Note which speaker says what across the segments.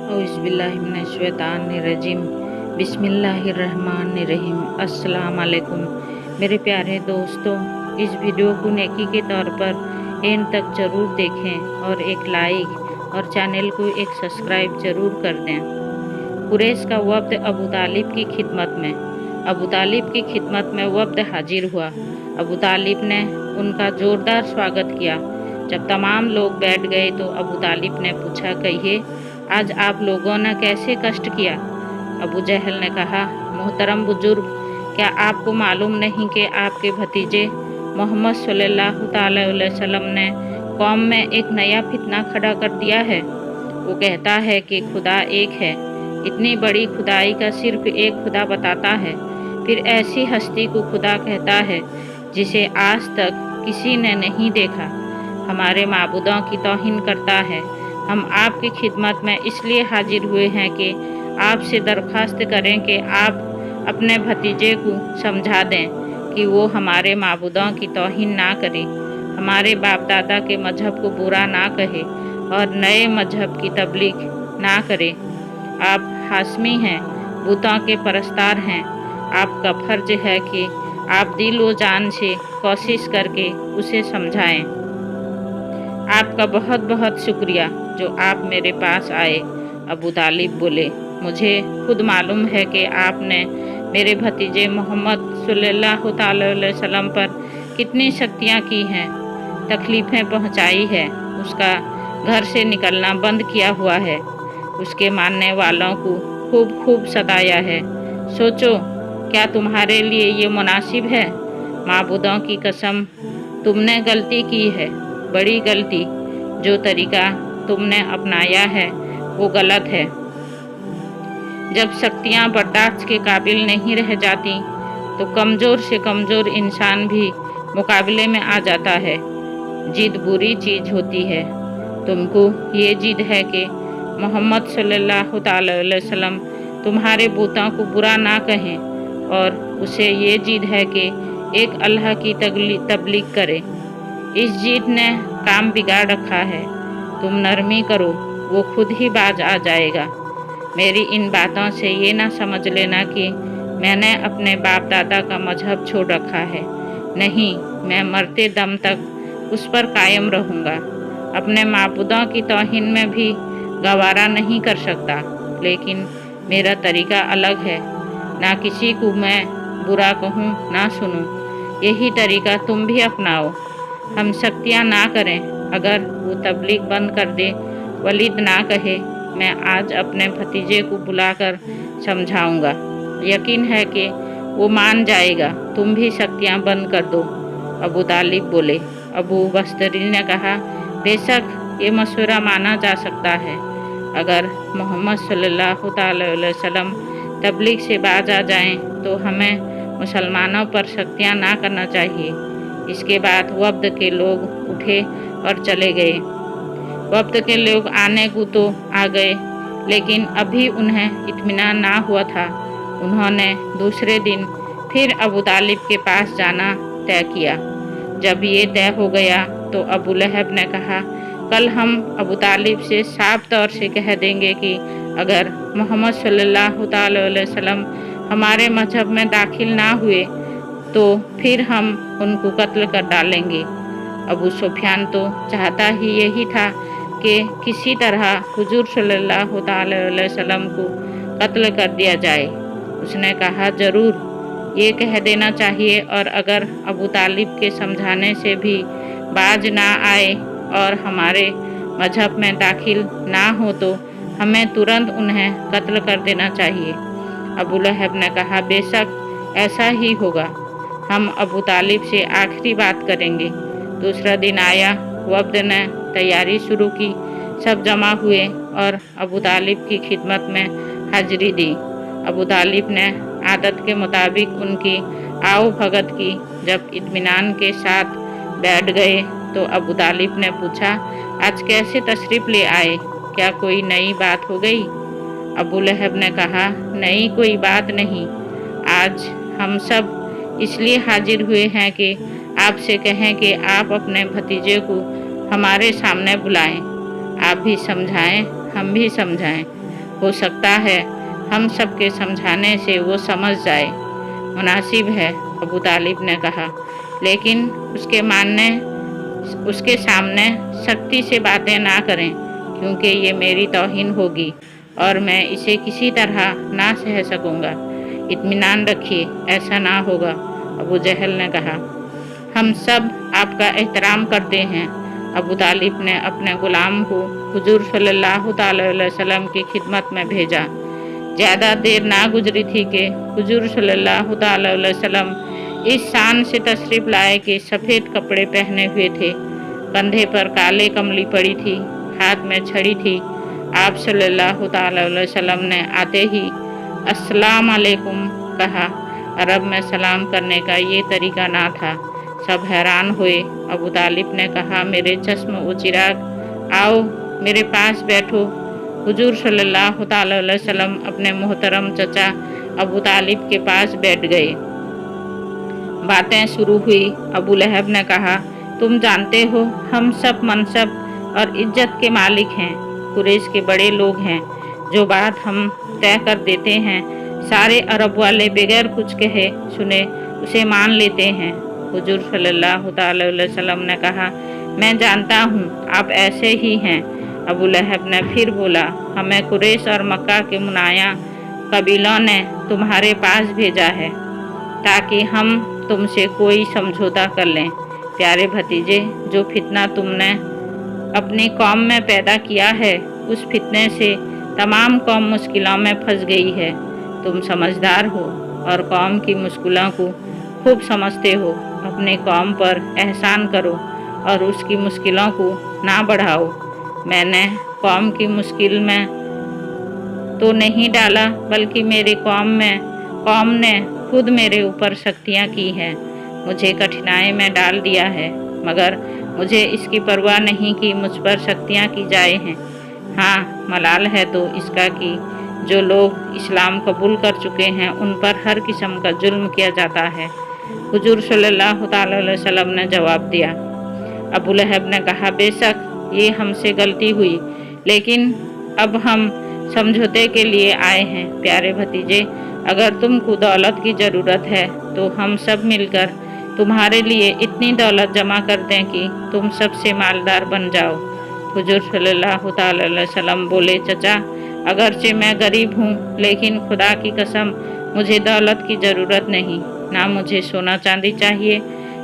Speaker 1: औज़ुबिल्लाहिमिनश्शैतानिर्रजीम बिस्मिल्लाहिर्रहमानिर्रहीम। अस्सलाम वालेकुम मेरे प्यारे दोस्तों, इस वीडियो को नेकी के तौर पर एंड तक ज़रूर देखें और एक लाइक और चैनल को एक सब्सक्राइब ज़रूर कर दें। कुरैश का वफ़द अबू तालिब की खिदमत में। अबू तालिब की खिदमत में वफ़द हाजिर हुआ। अबू तालिब ने उनका ज़ोरदार स्वागत किया। जब तमाम लोग बैठ गए तो अबू तालिब ने पूछा, कहिए आज आप लोगों ने कैसे कष्ट किया? अबू जहल ने कहा, मोहतरम बुजुर्ग, क्या आपको मालूम नहीं कि आपके भतीजे मोहम्मद सल्लल्लाहु अलैहि वसल्लम ने कौम में एक नया फितना खड़ा कर दिया है। वो कहता है कि खुदा एक है। इतनी बड़ी खुदाई का सिर्फ एक खुदा बताता है। फिर ऐसी हस्ती को खुदा कहता है जिसे आज तक किसी ने नहीं देखा। हमारे माबूदों की तौहीन करता है। हम आपकी खिदमत में इसलिए हाजिर हुए हैं कि आपसे दरख्वास्त करें कि आप अपने भतीजे को समझा दें कि वो हमारे माबूदों की तौहीन ना करे, हमारे बाप दादा के मजहब को बुरा ना कहे और नए मजहब की तबलीग ना करे। आप हाशमी हैं, बुतों के परस्तार हैं। आपका फ़र्ज है कि आप दिल व जान से कोशिश करके उसे समझाएं। आपका बहुत बहुत शुक्रिया जो आप मेरे पास आए। अबू तालिब बोले, मुझे खुद मालूम है कि आपने मेरे भतीजे मोहम्मद सल्लल्लाहु अलैहि वसल्लम पर कितनी शक्तियाँ की हैं, तकलीफ़ें पहुँचाई है, उसका घर से निकलना बंद किया हुआ है, उसके मानने वालों को खूब खूब सताया है। सोचो, क्या तुम्हारे लिए ये मुनासिब है? माबूदों की कसम, तुमने गलती की है, बड़ी गलती। जो तरीका तुमने अपनाया है वो गलत है। जब शक्तियाँ बर्दाश्त के काबिल नहीं रह जाती तो कमज़ोर से कमज़ोर इंसान भी मुकाबले में आ जाता है। जिद बुरी चीज़ होती है। तुमको ये जिद है कि मोहम्मद सल्लल्लाहु अलैहि वसल्लम तुम्हारे बूतों को बुरा ना कहें, और उसे ये जिद है कि एक अल्लाह की तबलीग करे। इस जिद ने काम बिगाड़ रखा है। तुम नरमी करो, वो खुद ही बाज आ जाएगा। मेरी इन बातों से ये ना समझ लेना कि मैंने अपने बाप दादा का मजहब छोड़ रखा है। नहीं, मैं मरते दम तक उस पर कायम रहूँगा। अपने माबूदों की तौहीन में भी गवारा नहीं कर सकता, लेकिन मेरा तरीका अलग है। ना किसी को मैं बुरा कहूँ ना सुनूँ। यही तरीका तुम भी अपनाओ। हम शक्तियाँ ना करें। अगर वो तबलीग बंद कर दे, वलीद ना कहे, मैं आज अपने भतीजे को बुलाकर समझाऊंगा। यकीन है कि वो मान जाएगा। तुम भी शक्तियाँ बंद कर दो। अबू तालिब बोले। अबू बस्तरी ने कहा, बेशक ये मशवरा माना जा सकता है। अगर मोहम्मद सल्लल्लाहु अलैहि वसल्लम तबलीग से बाज आ जाएं तो हमें मुसलमानों पर शक्तियाँ ना करना चाहिए। इसके बाद वफ़द के लोग उठे और चले गए। वफ़द के लोग आने को तो आ गए, लेकिन अभी उन्हें इत्मीनान ना हुआ था। उन्होंने दूसरे दिन फिर अबू तालिब के पास जाना तय किया। जब ये तय हो गया तो अबू लहब ने कहा, कल हम अबू तालिब से साफ तौर से कह देंगे कि अगर मोहम्मद सल्लल्लाहु अलैहि वसल्लम हमारे मजहब में दाखिल ना हुए तो फिर हम उनको कत्ल कर डालेंगे। अबू सुफियान तो चाहता ही यही था कि किसी तरह हुजूर सल्लल्लाहु अलैहि वसल्लम को कत्ल कर दिया जाए। उसने कहा, ज़रूर ये कह देना चाहिए, और अगर अबू तालिब के समझाने से भी बाज ना आए और हमारे मजहब में दाखिल ना हो तो हमें तुरंत उन्हें कत्ल कर देना चाहिए। अबू लहब ने कहा, बेशक ऐसा ही होगा। हम अबू तालिब से आखिरी बात करेंगे। दूसरा दिन आया। वफ़द ने तैयारी शुरू की। सब जमा हुए और अबू तालिब की खिदमत में हाजिरी दी। अबू तालिब ने आदत के मुताबिक उनकी आओ भगत की। जब इत्मीनान के साथ बैठ गए तो अबू तालिब ने पूछा, आज कैसे तशरीफ़ ले आए? क्या कोई नई बात हो गई? अबू लहब ने कहा, नई कोई बात नहीं। आज हम सब इसलिए हाजिर हुए हैं कि आपसे कहें कि आप अपने भतीजे को हमारे सामने बुलाएं। आप भी समझाएं, हम भी समझाएं। हो सकता है हम सबके समझाने से वो समझ जाए। मुनासिब है, अबू तालिब ने कहा, लेकिन उसके सामने सख्ती से बातें ना करें, क्योंकि ये मेरी तौहीन होगी और मैं इसे किसी तरह ना सह सकूंगा। इत्मीनान रखिए, ऐसा ना होगा, अबू जहल ने कहा। हम सब आपका एहतराम करते हैं। अबू तालिब ने अपने गुलाम को हुजूर सल्लल्लाहु अलैहि वसल्लम की खिदमत में भेजा। ज़्यादा देर ना गुजरी थी कि हुजूर सल्लल्लाहु अलैहि वसल्लम इस शान से तशरीफ़ लाए कि सफ़ेद कपड़े पहने हुए थे, कंधे पर काले कमली पड़ी थी, हाथ में छड़ी थी। आप सल्लल्लाहु अलैहि वसल्लम ने आते ही अस्सलाम अलैकुम कहा। अरब में सलाम करने का ये तरीका ना था। सब हैरान हुए। अबू तालिब ने कहा, मेरे चश्म व चिराग, आओ मेरे पास बैठो। हुजूर सल्लल्लाहु अलैहि वसल्लम अपने मोहतरम चचा अबू तालिब के पास बैठ गए। बातें शुरू हुई। अबू लहब ने कहा, तुम जानते हो हम सब मनसब और इज्जत के मालिक हैं, कुरैश के बड़े लोग हैं। जो बात हम तय कर देते हैं, सारे अरब वाले बगैर कुछ कहे सुने उसे मान लेते हैं। हुजूर सल्लल्लाहु अलैहि वसल्लम ने कहा, मैं जानता हूँ आप ऐसे ही हैं। अबू लहब ने फिर बोला, हमें कुरैश और मक्का के मुनाया कबीलों ने तुम्हारे पास भेजा है ताकि हम तुमसे कोई समझौता कर लें। प्यारे भतीजे, जो फितना तुमने अपनी कौम में पैदा किया है, उस फितने से तमाम कौम मुश्किलों में फंस गई है। तुम समझदार हो और कौम की मुश्किलों को खूब समझते हो। अपनी कौम पर एहसान करो और उसकी मुश्किलों को ना बढ़ाओ। मैंने कौम की मुश्किल में तो नहीं डाला, बल्कि मेरी कौम ने खुद मेरे ऊपर शक्तियाँ की हैं, मुझे कठिनाई में डाल दिया है, मगर मुझे इसकी परवाह नहीं कि मुझ पर शक्तियाँ की जाए हैं। हाँ, मलाल है तो इसका कि जो लोग इस्लाम कबूल कर चुके हैं उन पर हर किस्म का जुल्म किया जाता है। हुजूर सल्लल्लाहु अलैहि वसल्लम ने जवाब दिया। अबू लहब ने कहा, बेशक ये हमसे गलती हुई, लेकिन अब हम समझौते के लिए आए हैं। प्यारे भतीजे, अगर तुमको दौलत की ज़रूरत है तो हम सब मिलकर तुम्हारे लिए इतनी दौलत जमा कर दें कि तुम सबसे मालदार बन जाओ। हुजूर सल्लल्लाहु अलैहि वसल्लम बोले, चचा, अगरचे मैं गरीब हूँ, लेकिन खुदा की कसम मुझे दौलत की ज़रूरत नहीं। ना मुझे सोना चांदी चाहिए,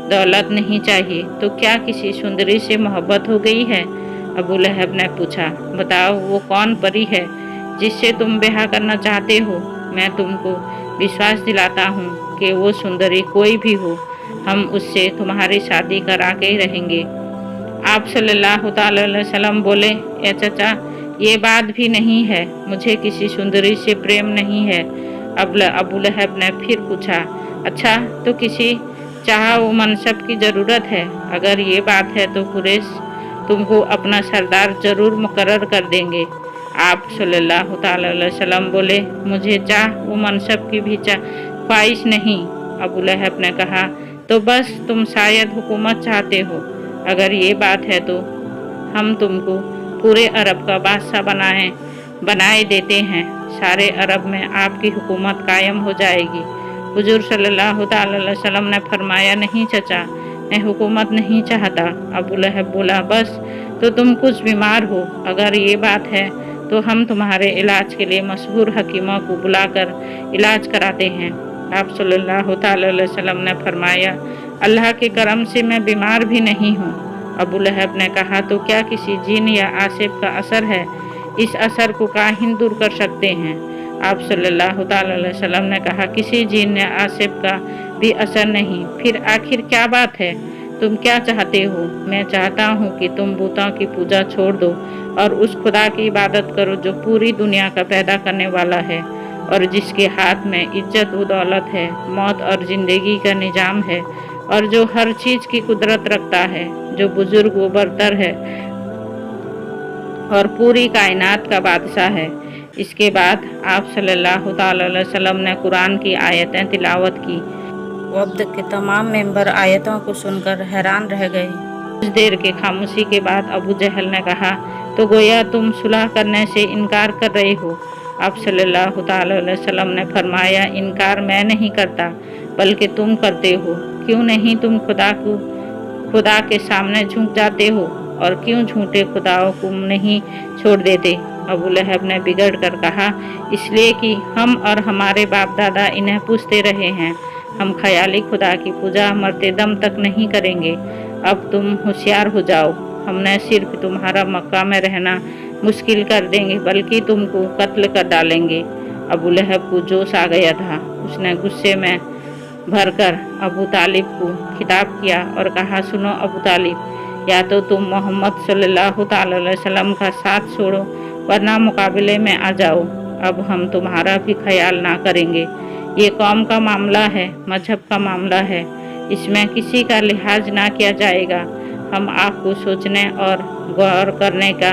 Speaker 1: दौलत नहीं चाहिए, तो क्या किसी सुंदरी से मोहब्बत हो गई है? अबू लहब ने पूछा, बताओ वो कौन परी है जिससे तुम ब्याह करना चाहते हो? मैं तुमको विश्वास दिलाता हूँ कि वो सुंदरी कोई भी हो, हम उससे तुम्हारी शादी करा के ही रहेंगे। आप सल्लल्लाहु अलैहि वसल्लम बोले, ए चचा, ये बात भी नहीं है, मुझे किसी सुंदरी से प्रेम नहीं है। अबू लहब ने फिर पूछा, अच्छा तो किसी चाह व मनसब की ज़रूरत है? अगर ये बात है तो कुरैश तुमको अपना सरदार ज़रूर मुकर्रर कर देंगे। आप सल्लल्लाहु अलैहि वसल्लम बोले, मुझे चाह व मनसब की भी ख्वाहिश नहीं। अबू लहब ने कहा, तो बस तुम शायद हुकूमत चाहते हो। अगर ये बात है तो हम तुमको पूरे अरब का बादशाह बनाए देते हैं। सारे अरब में आपकी हुकूमत कायम हो जाएगी। हुजूर सल्लल्लाहु अलैहि वसल्लम ने फरमाया, नहीं चचा, मैं हुकूमत नहीं चाहता। अबू लहब बोला, बस तो तुम कुछ बीमार हो। अगर ये बात है तो हम तुम्हारे इलाज के लिए मशहूर हकीमों को बुलाकर इलाज कराते हैं। आप सल्लल्लाहु अलैहि वसल्लम ने फरमाया, अल्लाह के करम से मैं बीमार भी नहीं हूँ। अबू लहब ने कहा, तो क्या किसी जिन या आसिफ का असर है? इस असर को काहिन दूर कर सकते हैं। आप सल्लल्लाहु अलैहि वसल्लम ने कहा, किसी जिन या आसिफ का भी असर नहीं। फिर आखिर क्या बात है? तुम क्या चाहते हो? मैं चाहता हूँ कि तुम बूतों की पूजा छोड़ दो और उस खुदा की इबादत करो जो पूरी दुनिया का पैदा करने वाला है और जिसके हाथ में इज्जत व दौलत है, मौत और ज़िंदगी का निज़ाम है, और जो हर चीज़ की कुदरत रखता है, जो बुजुर्ग व बरतर है और पूरी कायनात का बादशाह है। इसके बाद आप सल्लल्लाहु अलैहि वसल्लम ने कुरान की आयतें तिलावत की। वफ्द के तमाम मेंबर आयतों को सुनकर हैरान रह गए। कुछ देर के खामोशी के बाद अबू जहल ने कहा, तो गोया तुम सुलह करने से इनकार कर रहे हो। आप सल्लल्लाहु ताला अलैहि वसल्लम ने फरमाया, इनकार मैं नहीं करता बल्कि तुम करते हो। क्यों नहीं तुम खुदा के सामने झुक जाते हो, और क्यों झूठे खुदाओं को नहीं छोड़ देते? अबू लहब ने बिगड़ कर कहा, इसलिए कि हम और हमारे बाप दादा इन्हें पूछते रहे हैं। हम ख्याली खुदा की पूजा मरते दम तक नहीं करेंगे। अब तुम होशियार हो जाओ, हमने सिर्फ तुम्हारा मक्का में रहना मुश्किल कर देंगे, बल्कि तुमको कत्ल कर डालेंगे। अबू लहब को जोश आ गया था। उसने गुस्से में भरकर अबू तालिब को खिताब किया और कहा, सुनो अबू तालिब, या तो तुम मोहम्मद सल्लल्लाहु ताला अलैहि वसल्लम का साथ छोड़ो, वरना मुकाबले में आ जाओ। अब हम तुम्हारा भी ख्याल ना करेंगे। ये कौम का मामला है, मजहब का मामला है, इसमें किसी का लिहाज ना किया जाएगा। हम आपको सोचने और गौर करने का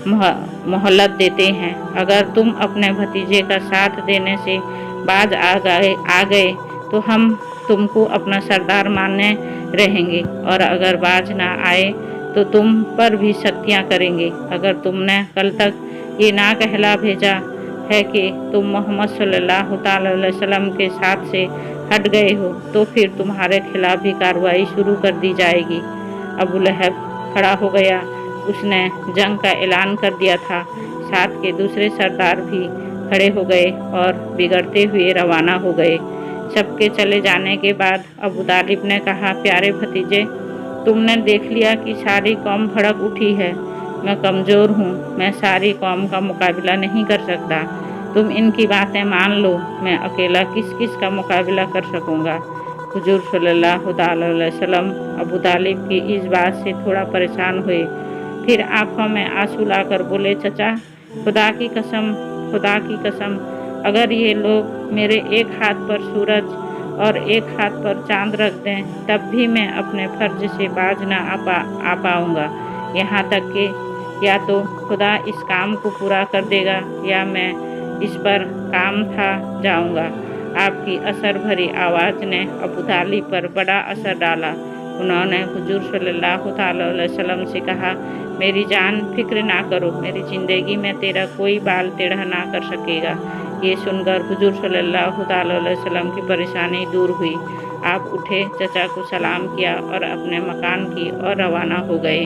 Speaker 1: मोहलत देते हैं। अगर तुम अपने भतीजे का साथ देने से बाज आ गए तो हम तुमको अपना सरदार मानने रहेंगे, और अगर बाज ना आए तो तुम पर भी सख्तियाँ करेंगे। अगर तुमने कल तक ये ना कहला भेजा है कि तुम मोहम्मद सल्लल्लाहु ताला अलैहि वसल्लम के साथ से हट गए हो, तो फिर तुम्हारे खिलाफ भी कार्रवाई शुरू कर दी जाएगी। अबू लहब खड़ा हो गया। उसने जंग का ऐलान कर दिया था। साथ के दूसरे सरदार भी खड़े हो गए और बिगड़ते हुए रवाना हो गए। सबके चले जाने के बाद अबू तालिब ने कहा, प्यारे भतीजे, तुमने देख लिया कि सारी कौम भड़क उठी है। मैं कमज़ोर हूँ, मैं सारी कौम का मुकाबला नहीं कर सकता। तुम इनकी बातें मान लो, मैं अकेला किस किस का मुकाबला कर सकूँगा। हुजूर सल्लल्लाहु ताला अलैहि वसल्लम अबू तालिब की इस बात से थोड़ा परेशान हुए। फिर आंखों में आंसू लाकर बोले, चचा, खुदा की कसम, अगर ये लोग मेरे एक हाथ पर सूरज और एक हाथ पर चांद रख दें, तब भी मैं अपने फर्ज से बाज ना आ पाऊँगा। यहाँ तक कि या तो खुदा इस काम को पूरा कर देगा या मैं इस पर काम था जाऊँगा। आपकी असर भरी आवाज़ ने अबू तालिब पर बड़ा असर डाला। उन्होंने हुजूर सल्लल्लाहु ताला अलैहि वसल्लम से कहा, मेरी जान, फिक्र ना करो, मेरी ज़िंदगी में तेरा कोई बाल टेढ़ा ना कर सकेगा। ये सुनकर हुजूर सल्लल्लाहु ताला अलैहि वसल्लम की परेशानी दूर हुई। आप उठे, चचा को सलाम किया और अपने मकान की ओर रवाना हो गए।